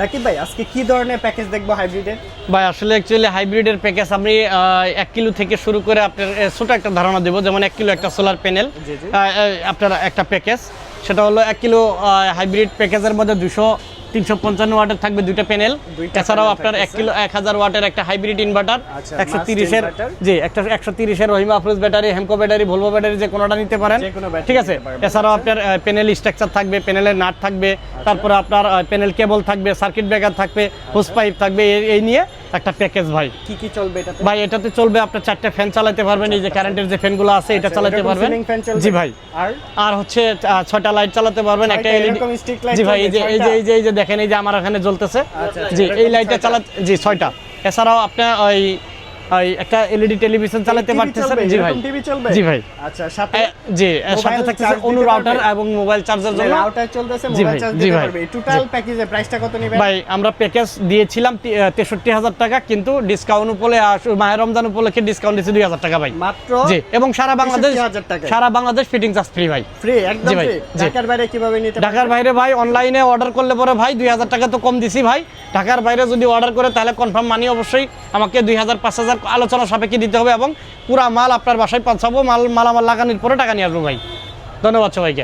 রাকিব ভাই আজকে কি ধরনের প্যাকেজ দেখবো হাইব্রিডের? ভাই আসলে অ্যাকচুয়ালি হাইব্রিডের প্যাকেজ আমি 1 কিলো থেকে শুরু করে আপনার ছোট একটা ধারণা দেবো, যেমন 1 কিলো একটা সোলার প্যানেল আপনার একটা প্যাকেজ, সেটা হলো 1 কিলো হাইব্রিড প্যাকেজের মধ্যে 355 ওয়াটের থাকবে দুইটা প্যানেল। এছাড়াও আপনার 1 কিলো 1000 ওয়াটের একটা হাইব্রিড ইনভার্টার, 130 এর জি একটা 130 এর Rahima Afroz battery, Hamko battery, Volvo battery যে কোনোটা নিতে পারেন, ঠিক আছে। এছাড়াও আপনার প্যানেল স্ট্রাকচার থাকবে, প্যানেলের নাট থাকবে, তারপরে আপনার প্যানেল কেবল থাকবে, সার্কিট ব্রেকার থাকবে, হোস পাইপ থাকবে, এই নিয়ে একটা প্যাকেজ ভাই। কি কি চলবে এটাতে? ভাই এটাতে চলবে আপনার 4টা ফ্যান চালাতে পারবেন, এই যে কারেন্টের যে ফ্যানগুলো আছে এটা চালাতে পারবেন। জি ভাই। আর হচ্ছে 6টা লাইট চালাতে পারবেন, একটা এলইডি। জি ভাই এই যে দেখেন, এই যে আমার এখানে জ্বলতেছে, জি এই লাইটটা চালাতে, জি 6টা। এছাড়াও আপনি ওই একটা এলইডি টেলিভিশন চালাতে পারতেছেন। জি ভাই টিভি চলবে। জি ভাই। আচ্ছা সাথে জি সাথে থাকতেছে অনু রাউটার এবং মোবাইল চার্জার জন্য। রাউটার চলতেছে, মোবাইল চার্জ দিতে পারবে। টোটাল প্যাকেজের প্রাইসটা কত নেবেন? ভাই আমরা প্যাকেজ দিয়েছিলাম 63000 টাকা, কিন্তু ডিসকাউন্ট উপলক্ষে মাহে রমজান উপলক্ষে ডিসকাউন্ট দিয়েছি 2000 টাকা ভাই মাত্র। জি, এবং সারা বাংলাদেশ ফিটিং চার্জ ফ্রি ভাই। ফ্রি একদম ফ্রি। ঢাকার বাইরে কিভাবে নিতে পারবেন? ঢাকার বাইরে ভাই অনলাইনে অর্ডার করলে পরে ভাই 2000 টাকা তো কম দিছি ভাই। ঢাকার বাইরে যদি অর্ডার করে তাহলে কনফার্ম মানি অবশ্যই আমাকে 2000-5000 আলোচনা সাপেক্ষে দিতে হবে, এবং পুরা মাল আপনার বাসায় পৌঁছাবো। মালামাল লাগানোর পরে টাকা নিয়ে আসবো ভাই। ধন্যবাদ সবাইকে।